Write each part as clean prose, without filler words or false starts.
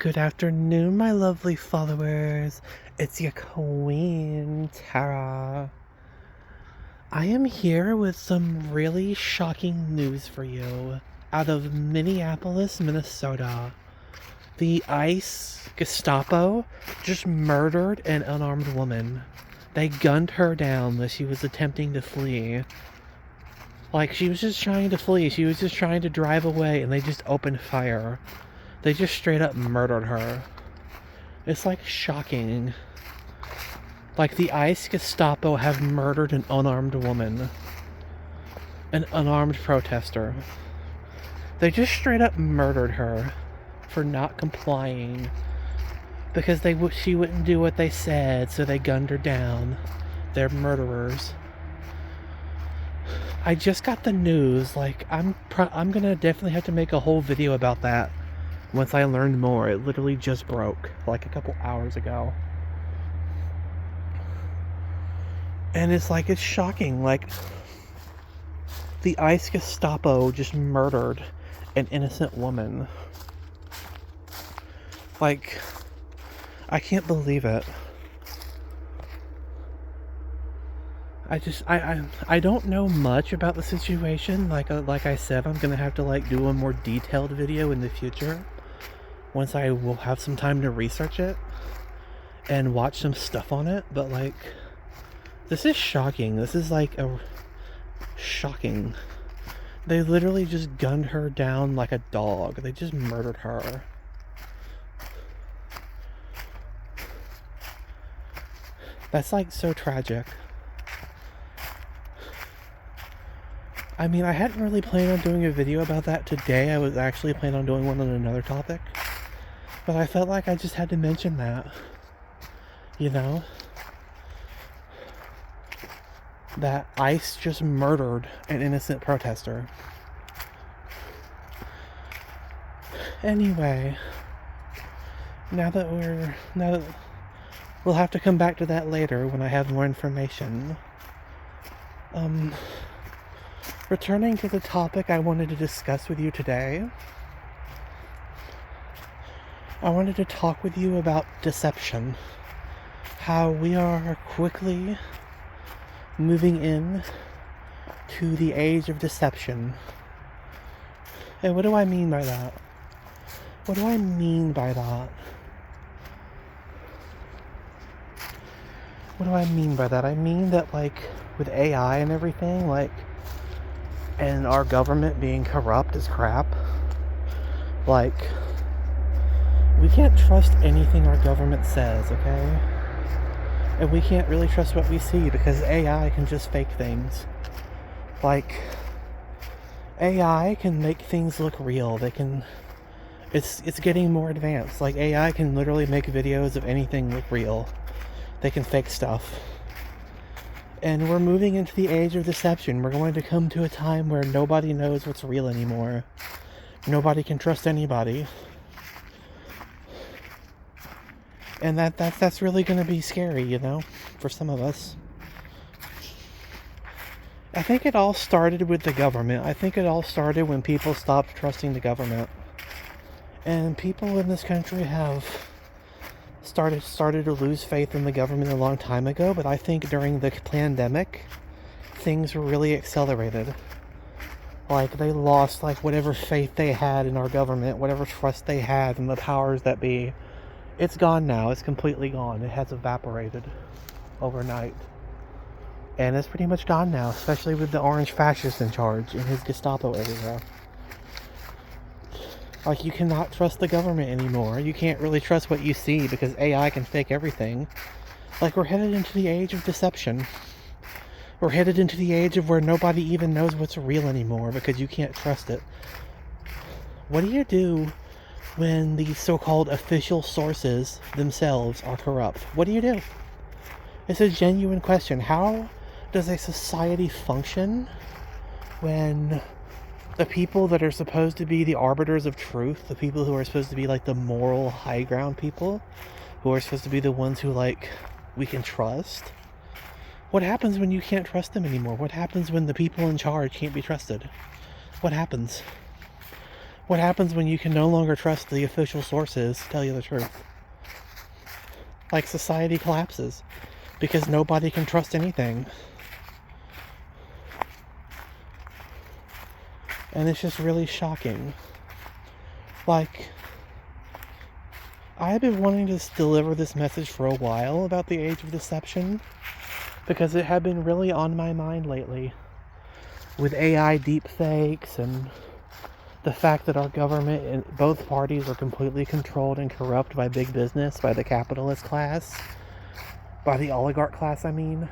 Good afternoon, my lovely followers. It's your queen, Tara. I am here with some really shocking news for you out of Minneapolis, Minnesota. The ICE Gestapo just murdered an unarmed woman. They gunned her down as she was attempting to flee. Like, she was just trying to flee. She was just trying to drive away, and they just opened fire. They just straight up murdered her. It's like shocking. Like, the ICE Gestapo have murdered an unarmed woman. An unarmed protester. They just straight up murdered her for not complying. Because she wouldn't do what they said, so they gunned her down. They're murderers. I just got the news. Like, I'm gonna definitely have to make a whole video about that once I learned more. It literally just broke like a couple hours ago. And it's like, it's shocking. Like, the ICE Gestapo just murdered an innocent woman. Like, I can't believe it. I don't know much about the situation. Like I said, I'm gonna have to like do a more detailed video in the future once I will have some time to research it and watch some stuff on it. But like, this is shocking. This is like shocking. They literally just gunned her down like a dog. They just murdered her. That's like so tragic. I mean, I hadn't really planned on doing a video about that today. I was actually planning on doing one on another topic. But I felt like I just had to mention that. You know? That ICE just murdered an innocent protester. Anyway, now that we'll have to come back to that later when I have more information. Returning to the topic I wanted to discuss with you today, I wanted to talk with you about deception. How we are quickly moving in to the age of deception. And what do I mean by that? What do I mean by that? What do I mean by that? I mean that, like, with AI and everything, like, and our government being corrupt as crap, like, we can't trust anything our government says, okay? And we can't really trust what we see because AI can just fake things. Like, AI can make things look real. They can, it's getting more advanced. Like, AI can literally make videos of anything look real. They can fake stuff. And we're moving into the age of deception. We're going to come to a time where nobody knows what's real anymore. Nobody can trust anybody. And that's really going to be scary, you know, for some of us. I think it all started with the government. I think it all started when people stopped trusting the government. And people in this country have started to lose faith in the government a long time ago, but I think during the pandemic, things were really accelerated. Like, they lost, like, whatever faith they had in our government, whatever trust they had in the powers that be. It's gone now. It's completely gone. It has evaporated overnight. And it's pretty much gone now, especially with the orange fascist in charge and his Gestapo everywhere. Like, you cannot trust the government anymore. You can't really trust what you see because AI can fake everything. Like, we're headed into the age of deception. We're headed into the age of where nobody even knows what's real anymore because you can't trust it. What do you do when the so-called official sources themselves are corrupt? What do you do? It's a genuine question. How does a society function when the people that are supposed to be the arbiters of truth, the people who are supposed to be like the moral high ground people, who are supposed to be the ones who, like, we can trust? What happens when you can't trust them anymore? What happens when the people in charge can't be trusted? What happens? What happens when you can no longer trust the official sources to tell you the truth? Like, society collapses because nobody can trust anything. And it's just really shocking. Like, I have been wanting to deliver this message for a while about the age of deception because it had been really on my mind lately with AI deepfakes and the fact that our government and both parties are completely controlled and corrupt by big business, by the capitalist class, by the oligarch class, and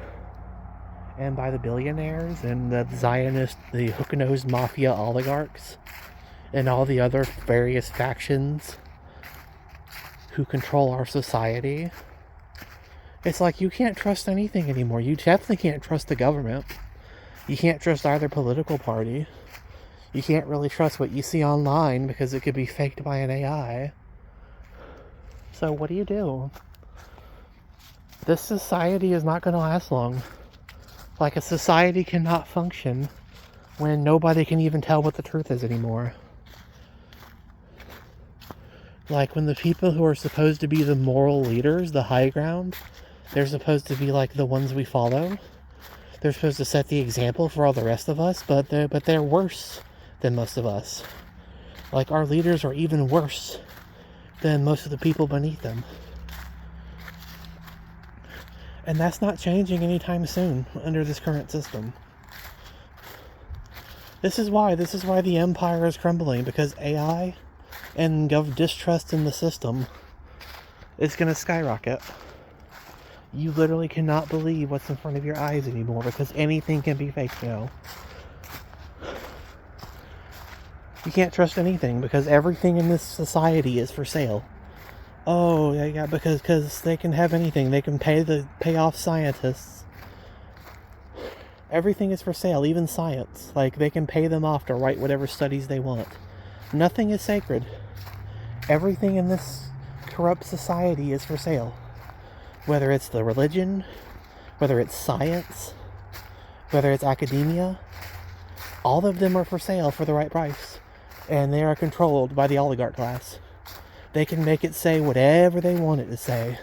by the billionaires and the Zionist, the hook-nosed mafia oligarchs, and all the other various factions who control our society. It's like you can't trust anything anymore. You definitely can't trust the government. You can't trust either political party. You can't really trust what you see online because it could be faked by an AI. So what do? This society is not going to last long. Like, a society cannot function when nobody can even tell what the truth is anymore. Like, when the people who are supposed to be the moral leaders, the high ground, they're supposed to be like the ones we follow. They're supposed to set the example for all the rest of us, but they're worse than most of us. Like, our leaders are even worse than most of the people beneath them. And that's not changing anytime soon under this current system. This is why the empire is crumbling, because AI and distrust in the system is going to skyrocket. You literally cannot believe what's in front of your eyes anymore because anything can be fake now. You can't trust anything because everything in this society is for sale. Oh, yeah, because they can have anything. They can pay off scientists. Everything is for sale, even science. Like, they can pay them off to write whatever studies they want. Nothing is sacred. Everything in this corrupt society is for sale. Whether it's the religion, whether it's science, whether it's academia, all of them are for sale for the right price. And they are controlled by the oligarch class. They can make it say whatever they want it to say.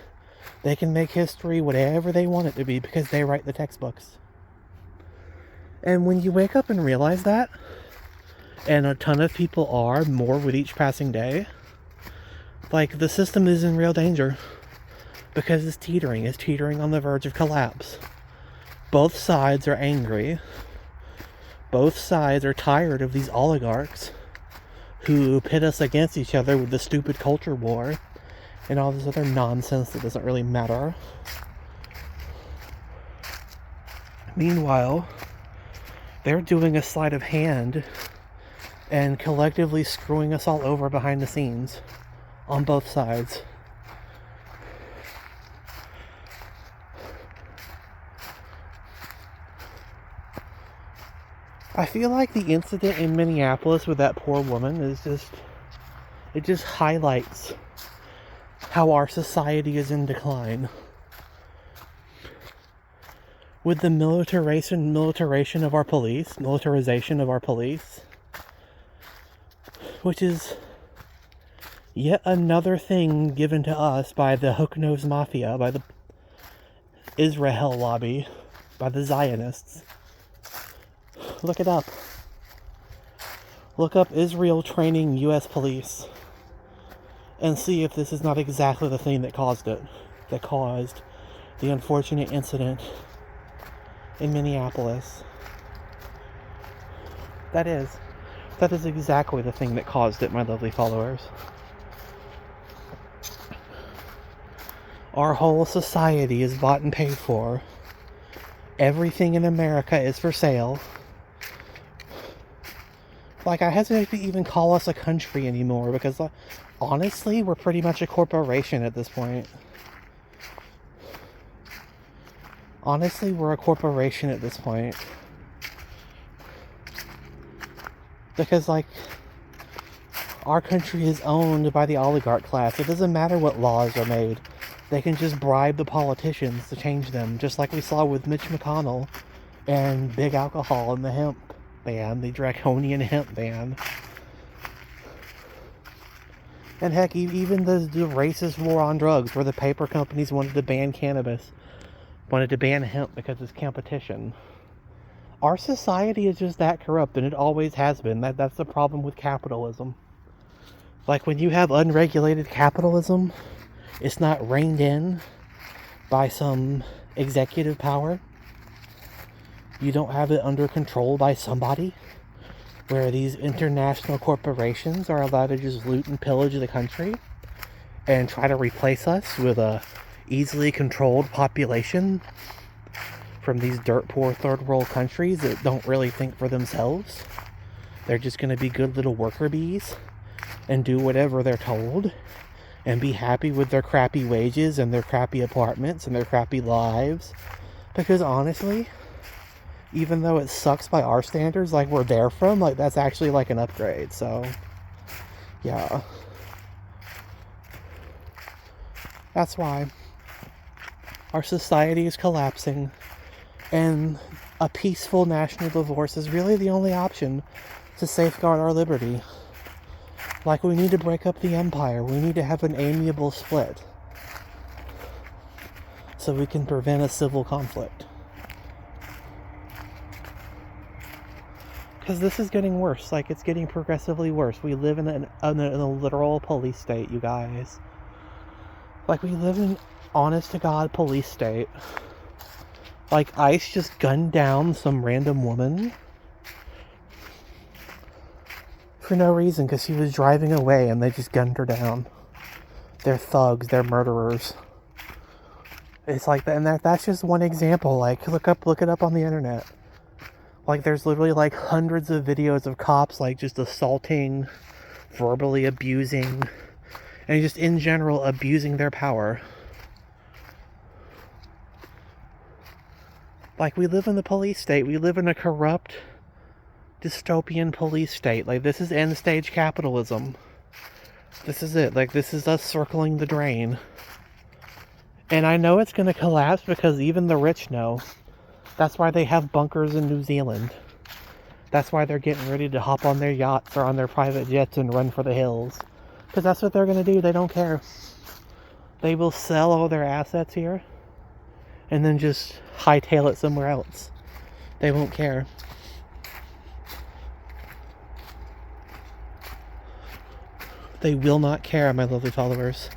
They can make history whatever they want it to be because they write the textbooks. And when you wake up and realize that, and a ton of people are, more with each passing day, like, the system is in real danger because it's teetering on the verge of collapse. Both sides are angry. Both sides are tired of these oligarchs who pit us against each other with the stupid culture war and all this other nonsense that doesn't really matter. Meanwhile, they're doing a sleight of hand and collectively screwing us all over behind the scenes on both sides. I feel like the incident in Minneapolis with that poor woman it just highlights how our society is in decline. With the militarization of our police, which is yet another thing given to us by the hook-nosed mafia, by the Israel lobby, by the Zionists. Look it up. Look up Israel training U.S. police and see if this is not exactly the thing that caused it. That caused the unfortunate incident in Minneapolis. That is exactly the thing that caused it, my lovely followers. Our whole society is bought and paid for. Everything in America is for sale. Like, I hesitate to even call us a country anymore because, honestly, we're pretty much a corporation at this point. Honestly, we're a corporation at this point. Because, like, our country is owned by the oligarch class. It doesn't matter what laws are made. They can just bribe the politicians to change them, just like we saw with Mitch McConnell and Big Alcohol and the hemp ban, the draconian hemp ban. And heck, even the racist war on drugs, where the paper companies wanted to ban cannabis, wanted to ban hemp because it's competition. Our society is just that corrupt, and it always has been. That's the problem with capitalism. Like, when you have unregulated capitalism, it's not reined in by some executive power. You don't have it under control by somebody, where these international corporations are allowed to just loot and pillage the country and try to replace us with a easily controlled population from these dirt poor third world countries that don't really think for themselves. They're just going to be good little worker bees and do whatever they're told and be happy with their crappy wages and their crappy apartments and their crappy lives. Because honestly, even though it sucks by our standards, like, where they're from, like, that's actually like an upgrade. So yeah, that's why our society is collapsing, and a peaceful national divorce is really the only option to safeguard our liberty. Like, we need to break up the empire. We need to have an amiable split so we can prevent a civil conflict. Because this is getting worse. Like, it's getting progressively worse. We live in a literal police state, you guys. Like, we live in an honest-to-God police state. Like, ICE just gunned down some random woman for no reason, because she was driving away, and they just gunned her down. They're thugs. They're murderers. It's like that, and that's just one example. Like, look it up on the internet. Like, there's literally, like, hundreds of videos of cops, like, just assaulting, verbally abusing, and just in general abusing their power. Like, we live in the police state. We live in a corrupt, dystopian police state. Like, this is end stage capitalism. This is it. Like, this is us circling the drain. And I know it's going to collapse because even the rich know. That's why they have bunkers in New Zealand. That's why they're getting ready to hop on their yachts or on their private jets and run for the hills. Because that's what they're going to do. They don't care. They will sell all their assets here and then just hightail it somewhere else. They won't care. They will not care, my lovely followers.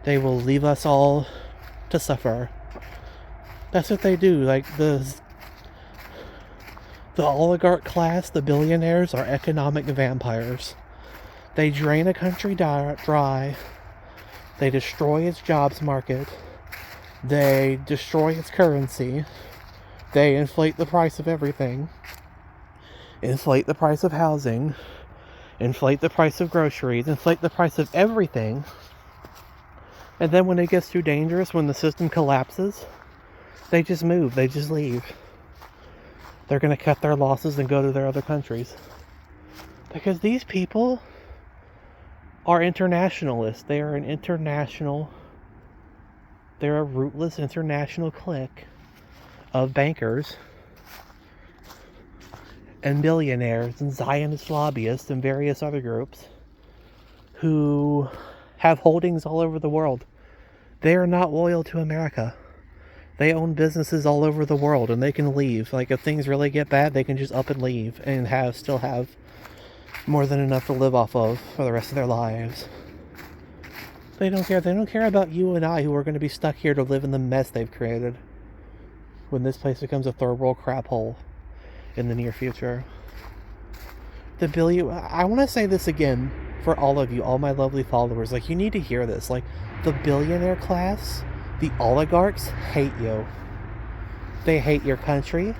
They will leave us all to suffer. That's what they do. Like, the oligarch class, the billionaires, are economic vampires. They drain a country dry. They destroy its jobs market. They destroy its currency. They inflate the price of everything. Inflate the price of housing. Inflate the price of groceries. Inflate the price of everything. And then when it gets too dangerous, when the system collapses, they just move. They just leave. They're going to cut their losses and go to their other countries. Because these people are internationalists. They are they're a rootless international clique of bankers and billionaires and Zionist lobbyists and various other groups who have holdings all over the world. They are not loyal to America. They own businesses all over the world, and they can leave. Like, if things really get bad, they can just up and leave and still have more than enough to live off of for the rest of their lives. They don't care. They don't care about you and I, who are going to be stuck here to live in the mess they've created when this place becomes a third world crap hole in the near future. I want to say this again for all of you, all my lovely followers. Like, you need to hear this. Like, the billionaire class, the oligarchs, hate you. They hate your country.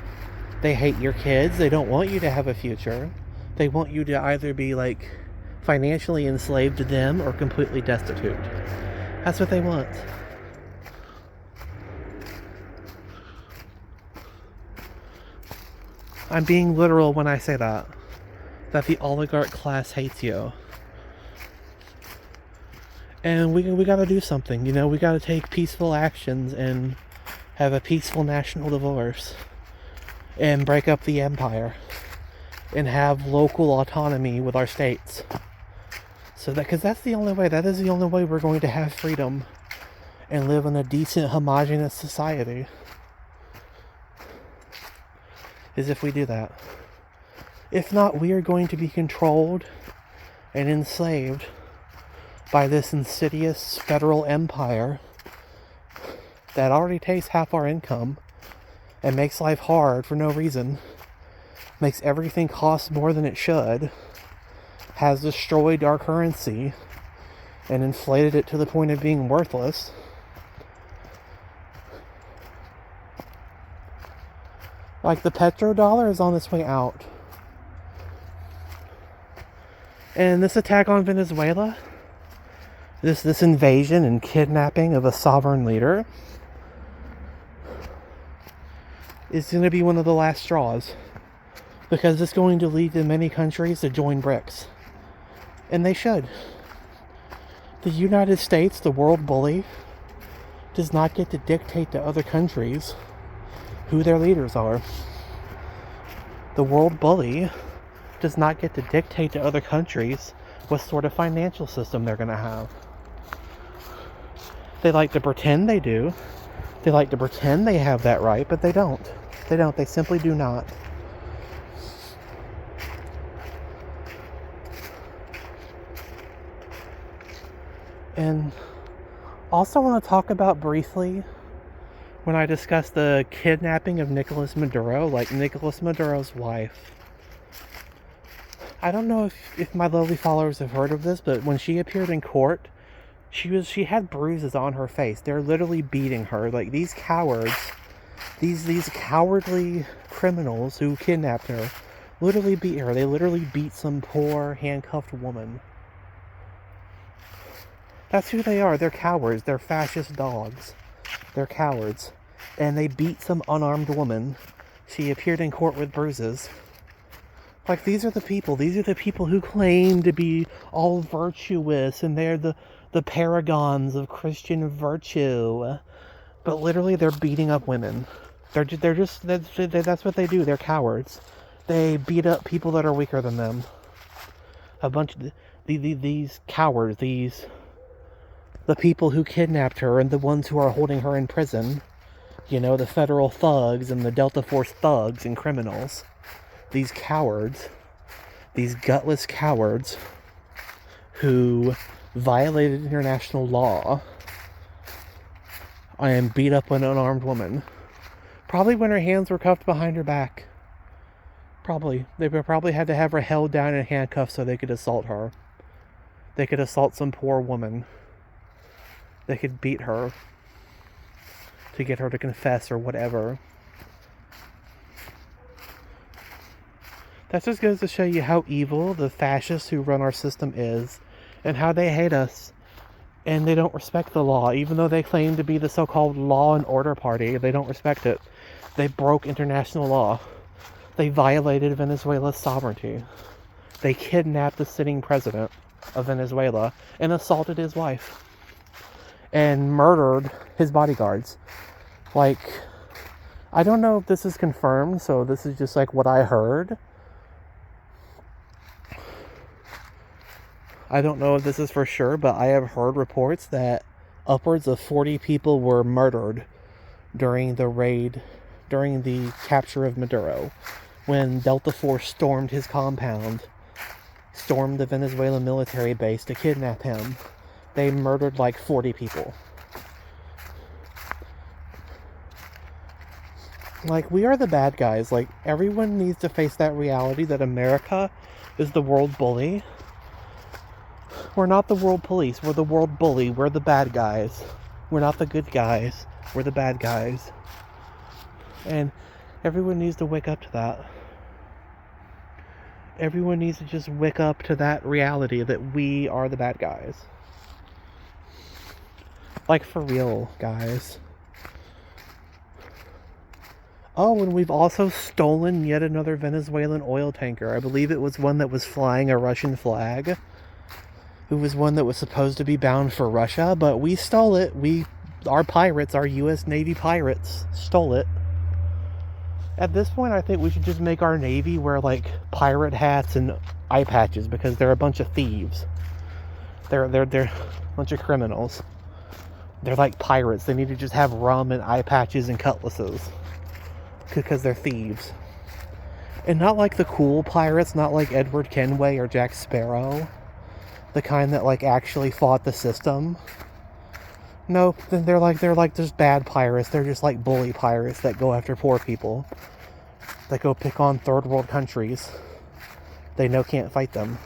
They hate your kids. They don't want you to have a future. They want you to either be, like, financially enslaved to them or completely destitute. That's what they want. I'm being literal when I say that. That the oligarch class hates you. And we gotta do something, you know? We gotta take peaceful actions and have a peaceful national divorce. And break up the empire. And have local autonomy with our states. So that, because that's the only way, that is the only way we're going to have freedom and live in a decent, homogenous society, is if we do that. If not, we are going to be controlled and enslaved by this insidious federal empire that already takes half our income and makes life hard for no reason, makes everything cost more than it should, has destroyed our currency and inflated it to the point of being worthless. Like, the petrodollar is on its way out. And this attack on Venezuela, this invasion and kidnapping of a sovereign leader, is going to be one of the last straws. Because it's going to lead to many countries to join BRICS. And they should. The United States, the world bully, does not get to dictate to other countries who their leaders are. The world bully does not get to dictate to other countries what sort of financial system they're going to have. They like to pretend they do. They like to pretend they have that right, but they don't. They don't. They simply do not. And also want to talk about briefly, when I discuss the kidnapping of Nicolas Maduro, like Nicolas Maduro's wife. I don't know if my lovely followers have heard of this, but when she appeared in court, she had bruises on her face. They're literally beating her. Like, these cowards, these cowardly criminals who kidnapped her, literally beat her. They literally beat some poor handcuffed woman. That's who they are. They're cowards. They're fascist dogs. They're cowards. And they beat some unarmed woman. She appeared in court with bruises. Like, these are the people. These are the people who claim to be all virtuous, and they're the paragons of Christian virtue. But literally, they're beating up women. That's what they do. They're cowards. They beat up people that are weaker than them. A bunch of these cowards, the people who kidnapped her and the ones who are holding her in prison, you know, the federal thugs and the Delta Force thugs and criminals, these cowards, these gutless cowards who violated international law and beat up an unarmed woman, probably when her hands were cuffed behind her back. Probably. They probably had to have her held down in handcuffs so they could assault her. They could assault some poor woman. They could beat her to get her to confess or whatever. That just goes to show you how evil the fascists who run our system is, and how they hate us, and they don't respect the law. Even though they claim to be the so-called law and order party, they don't respect it. They broke international law. They violated Venezuela's sovereignty. They kidnapped the sitting president of Venezuela and assaulted his wife. And murdered his bodyguards. Like, I don't know if this is confirmed, so this is just like what I heard. I don't know if this is for sure, but I have heard reports that upwards of 40 people were murdered during the raid, during the capture of Maduro, when Delta Force stormed his compound, stormed the Venezuelan military base to kidnap him. They murdered like 40 people. Like, we are the bad guys. Like, everyone needs to face that reality that America is the world bully. We're not the world police. We're the world bully. We're the bad guys. We're not the good guys. We're the bad guys. And everyone needs to wake up to that. Everyone needs to just wake up to that reality that we are the bad guys. Like, for real, guys. Oh, and we've also stolen yet another Venezuelan oil tanker. I believe it was one that was flying a Russian flag. It was one that was supposed to be bound for Russia, but we stole it. Our pirates, our U.S. Navy pirates, stole it. At this point, I think we should just make our Navy wear, like, pirate hats and eye patches, because they're a bunch of thieves. They're a bunch of criminals. They're like pirates. They need to just have rum and eye patches and cutlasses because they're thieves. And not like the cool pirates, not like Edward Kenway or Jack Sparrow, the kind that like actually fought the system. Nope, they're like just bad pirates. They're just like bully pirates that go after poor people, that go pick on third world countries they know can't fight them.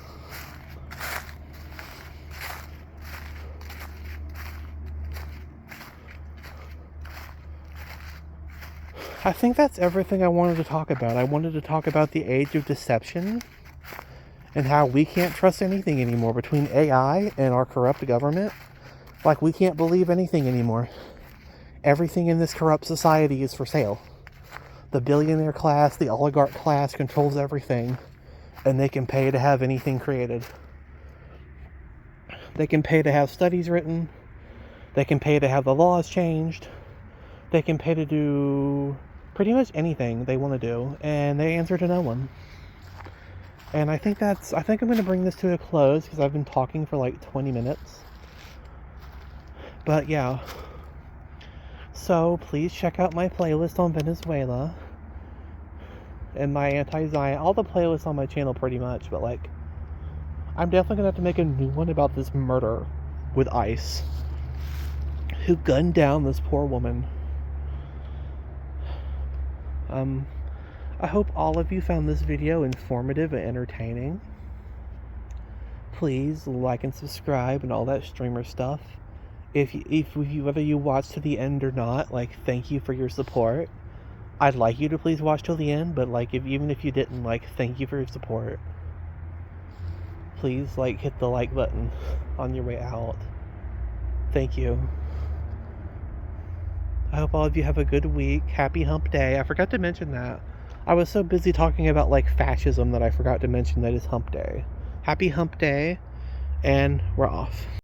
I think that's everything I wanted to talk about. I wanted to talk about the age of deception and how we can't trust anything anymore between AI and our corrupt government. Like, we can't believe anything anymore. Everything in this corrupt society is for sale. The billionaire class, the oligarch class controls everything, and they can pay to have anything created. They can pay to have studies written. They can pay to have the laws changed. They can pay to do pretty much anything they want to do, and they answer to no one. And I think I'm going to bring this to a close because I've been talking for like 20 minutes. But yeah. So please check out my playlist on Venezuela and my anti-Zion, all the playlists on my channel pretty much, but like, I'm definitely gonna have to make a new one about this murder with ICE, who gunned down this poor woman. I hope all of you found this video informative and entertaining. Please like and subscribe and all that streamer stuff. Whether you watch to the end or not, like, thank you for your support. I'd like you to please watch till the end, but like, even if you didn't, like, thank you for your support. Please, like, hit the like button on your way out. Thank you. I hope all of you have a good week. Happy Hump Day. I forgot to mention that. I was so busy talking about, like, fascism that I forgot to mention that it's Hump Day. Happy Hump Day, and we're off.